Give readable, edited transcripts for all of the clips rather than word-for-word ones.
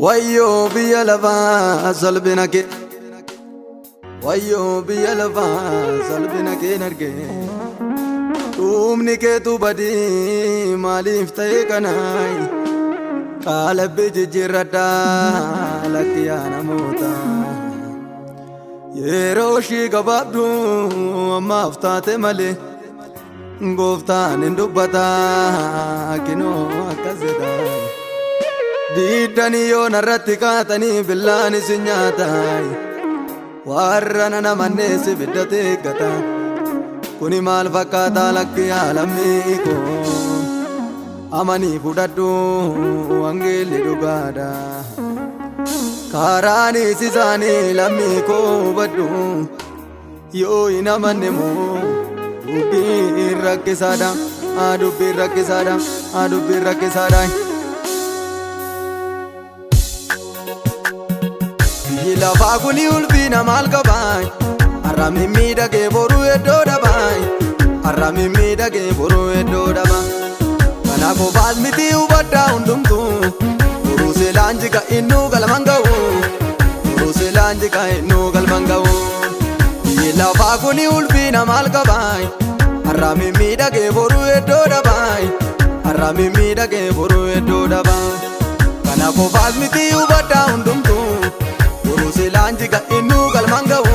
Wayyo biyya lafaa salphina kee, wayyo biyya lafaa salphina kee nargee. Dhumni keetu badii maaliif ta'e kanaayi? Qalbii jijjiirradhaa lakki yaa namoota. Yeroo ishii gabaabdu ammaaf taate malee Gooftaan hin dubbataa kinoo akkas jedha. Diddanii yoo narratti kaatanii billaan isin nyaataa. Warra nana mannees ibiddate eeggata. Kuni maal fakkaataa lakki yaa lammii koo? Amanii fudhadhu wangeelli dhugaadha. Karaanis isaanii lammii koo hubadhu. Yoo hin amanne moo dubbiin rakkisaadha, dubbiin rakkisaadha, dubbiin rakkisaadha. Biyyi lafaa kuni ulfina maal qabaa? Har'a mimmiidhagee boruu iddoo dhabaa. Har'a mimmiidhagee boruu iddoo dhabaa. Kana qofaas miti hubadhaa hundumtuu. Boruu seelaan jika innuu galman ga'u. Boruu seelaan jika innuu galman ga'u. Biyyi lafaa kuni ulfina maal qabaa? Har'a mimmiidhagee boruu iddoo dhabaa. Har'a mimmiidhagee boruu iddoo dhabaa. Kana qofaas miti hubadhaa hundumtuu. Boruu seelaan jika innuu galman ga'u.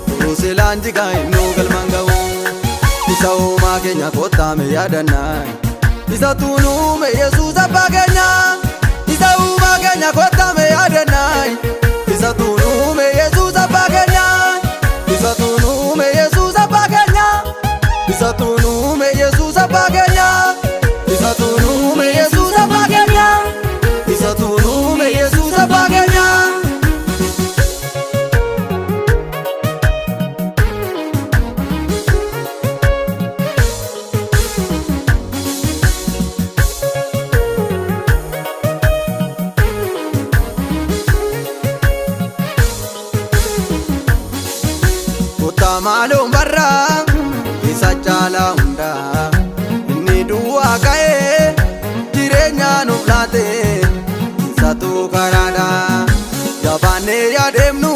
Boruu seelaan jika innuu galman ga'u. Isa uumaa keenya kottaa mee yaadannaa. Isa tuunuume Yesuus abbaa keenya. Isa uumaa keenya kottaa mee yaadannaa. Isa tuunuume Yesuus abbaa keenya. Isa tuunuume Yesuus abbaa keenya. Isa tuunuume Yesuus abbaa keenya. Isa tuunuume Yesuus abbaa keenya. Isa tuunuume Yesuus abbaa keenya. Maalum barraa isa caalaa hundaa. Inni du'aa ka'ee jireenya nuuf laate. Isatu karaadha jabaannee yaademnu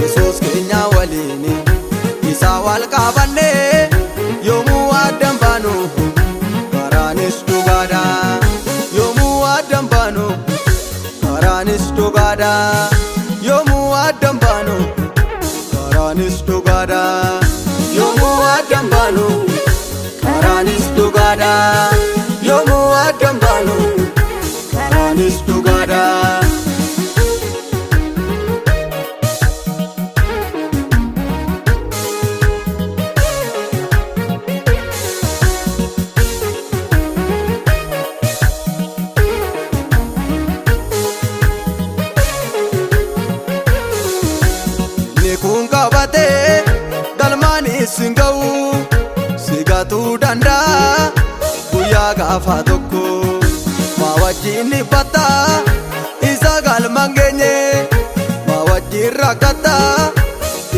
Yesuus keenya waliin. Isa wal qabannee yoomuu addan baanu karaanis dhugaadha. Yoomuu addan baanu karaanis dhugaadha. Yoomuu addan baanu karaanis dhugaadha. Yoomuu addan baanu karaanis dhugaadha. Yoomuu addan baanu karaanis dhugaadha. Kun qabatee galmaanis hin ga'u. Sigatuu danda'a guyyaa gaafa tokko. Maa wajjin dhiphata isa galman geenye. Maa wajjin rakkata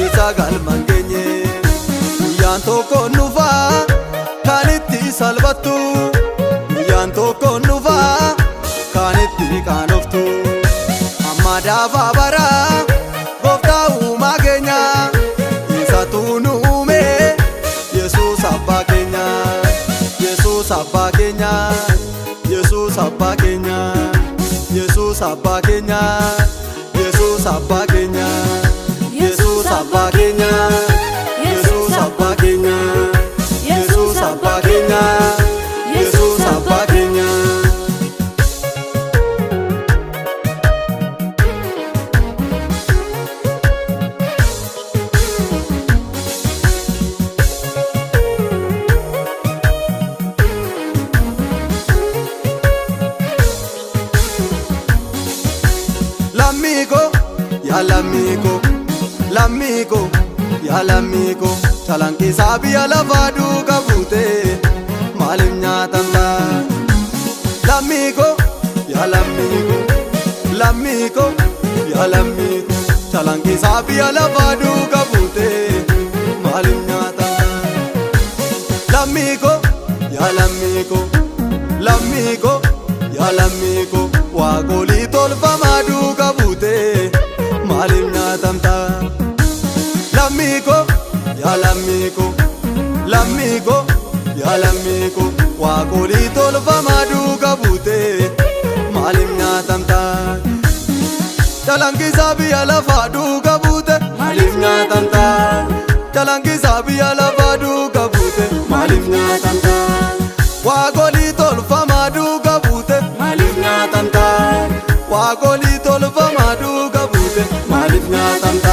isa galman geenye. Guyyaan tokko nufa kan itti salphattu. Guyyaan tokko nufa kan itti qaanoftu. Amma daafaa bara Gooftaa uumaa keenya. Isatu nu uume Yesuus abbaa keenya. Yesuus abbaa keenya. Yesuus abbaa keenya. Yesuus abbaa keenya. Yesuus abbaa keenya. Yesuus abbaa keenya. Yesuus abbaa keenya. Yesuus abbaa keenya. Yesuus abbaa keenya. Lammiiko yaa lammiiko, lammiiko yaa lammiiko. Calanqisaa biyya lafaa duuka buutee maaliif nyaatan ta'a? Lammiiko yaa lammiiko, lammiiko yaa lammiiko. Calanqisaa biyya lafaa duuka buutee maaliif nyaatan ta'a? Lammiiko yaa lammiiko, lammiiko yaa lammiiko. Waaqolii tolfa lammiko, yaa lammiko, lammiko, yaa lammiko. Waaqolii tolfamaa duuka buute maaliif nyaatamta? Calanqisaa biyya lafaa duuka buute maaliif nyaatamta? Calanqisaa biyya lafaa duuka buute maaliif nyaatamta? Waaqolii tolfamaa duuka buute maaliif nyaatamta? Waaqolii tolfamaa duuka buute maaliif nyaatamta?